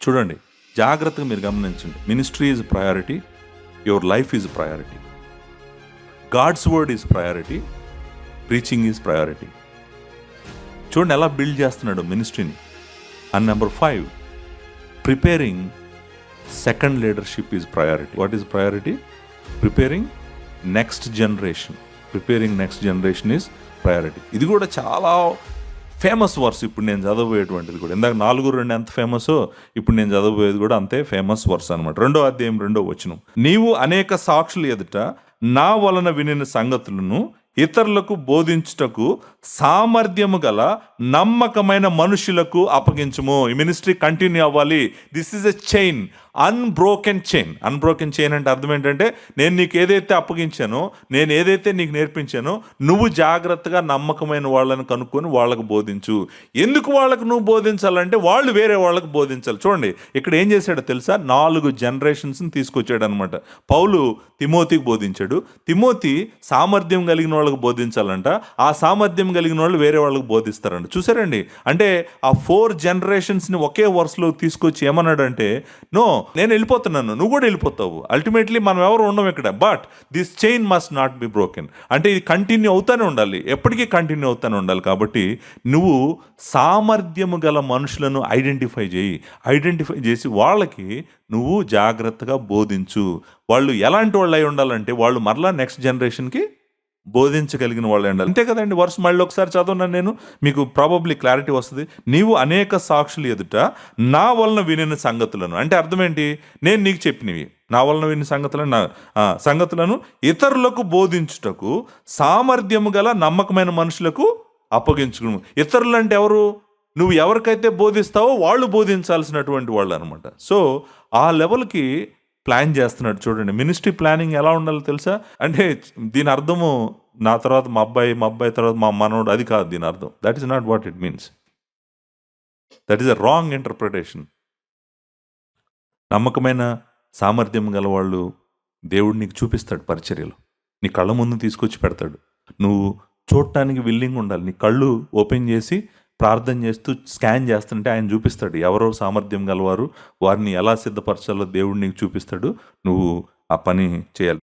చూడండి, జాగ్రత్తగా మీరు గమనించండి. Ministry is priority, your life is priority, God's word is priority, preaching is priority. చూడండి ఎలా బిల్డ్ చేస్తున్నాడు మినిస్ట్రీని. And number 5, preparing second leadership is priority. What is priority? Preparing next generation. Preparing next generation is priority. ఇది కూడా చాలా famous verse ఇప్పుడు నేను చదవబోయేటువంటిది కూడా. ఇందాక 4:2 ఎంత ఫేమసో ఇప్పుడు నేను చదవబోయేది కూడా అంతే ఫేమస్ వర్స్ అనమాట. 2వ అధ్యాయం 2వ వచనం. నీవు అనేక సాక్షులు ఎదుట నా వలన వినిన సంగతులను ఇతరులకు బోధించుటకు సామర్థ్యము గల నమ్మకమైన మనుషులకు అప్పగించుము. ఈ మినిస్ట్రీ కంటిన్యూ అవ్వాలి. This is a chain, unbroken chain. Unbroken chain అంటే అర్థం ఏంటంటే, నేను నీకు ఏదైతే అప్పగించానో, నేను ఏదైతే నీకు నేర్పించానో, నువ్వు జాగ్రత్తగా నమ్మకమైన వాళ్ళని కనుక్కొని వాళ్ళకు బోధించు. ఎందుకు వాళ్ళకు నువ్వు బోధించాలంటే వాళ్ళు వేరే వాళ్ళకు బోధించాలి. చూడండి ఇక్కడ ఏం చేశాడో తెలుసా? 4 జనరేషన్స్ని తీసుకొచ్చాడు అనమాట. పౌలు తిమోతికి బోధించాడు. తిమోతి సామర్థ్యం కలిగిన వాళ్ళకు బోధించాలంట. ఆ సామర్థ్యం కలిగిన వాళ్ళు వేరే వాళ్ళకు బోధిస్తారంట. చూసారండి, అంటే ఆ 4 జనరేషన్స్ని ఒకే వరుసలో తీసుకొచ్చి ఏమన్నాడంటే, నో, నేను వెళ్ళిపోతున్నాను, నువ్వు కూడా వెళ్ళిపోతావు. అల్టిమేట్లీ మనం ఎవరు ఉండం ఇక్కడ. But this chain must not be broken. అంటే ఇది కంటిన్యూ అవుతానే ఉండాలి, ఎప్పటికీ కంటిన్యూ అవుతానే ఉండాలి. కాబట్టి నువ్వు సామర్థ్యము గల మనుషులను ఐడెంటిఫై చేయి. ఐడెంటిఫై చేసి వాళ్ళకి నువ్వు జాగ్రత్తగా బోధించు. వాళ్ళు ఎలాంటి వాళ్ళు అయి ఉండాలంటే, వాళ్ళు మరలా నెక్స్ట్ జనరేషన్కి బోధించగలిగిన వాళ్ళు ఉండాలి. అంతే కదండి. వర్స్ మళ్ళీ ఒకసారి చదవను, నేను మీకు ప్రాబబ్లీ క్లారిటీ వస్తుంది. నీవు అనేక సాక్షులు ఎదుట నా వలన వినిన సంగతులను, అంటే అర్థం ఏంటి? నేను నీకు చెప్పినవి, నా వలన విని సంగతులను ఇతరులకు బోధించుటకు సామర్థ్యము గల నమ్మకమైన మనుషులకు అప్పగించుకును. ఇతరులు అంటే ఎవరు? నువ్వు ఎవరికైతే బోధిస్తావో వాళ్ళు బోధించాల్సినటువంటి వాళ్ళు అనమాట. సో ఆ లెవెల్కి ప్లాన్ చేస్తున్నాడు. చూడండి, మినిస్ట్రీ ప్లానింగ్ ఎలా ఉండాలో తెలుసా? అంటే దీని అర్థము నా తర్వాత మా అబ్బాయి తర్వాత మా మనోడు, అది కాదు దీని అర్థం. That is not what it means. That is a wrong interpretation. నమ్మకమైన సామర్థ్యం గల వాళ్ళు దేవుడు నీకు చూపిస్తాడు పరిచర్యలో, నీ కళ్ళ ముందు తీసుకొచ్చి పెడతాడు. నువ్వు చూడటానికి విల్లింగ్ ఉండాలి. నీ కళ్ళు ఓపెన్ చేసి ప్రార్థన చేస్తూ స్కాన్ చేస్తుంటే ఆయన చూపిస్తాడు ఎవరో సామర్థ్యం గలవారు, వారిని ఎలా సిద్ధపరచాలో దేవుడు నీకు చూపిస్తాడు. నువ్వు ఆ పని చేయాలి.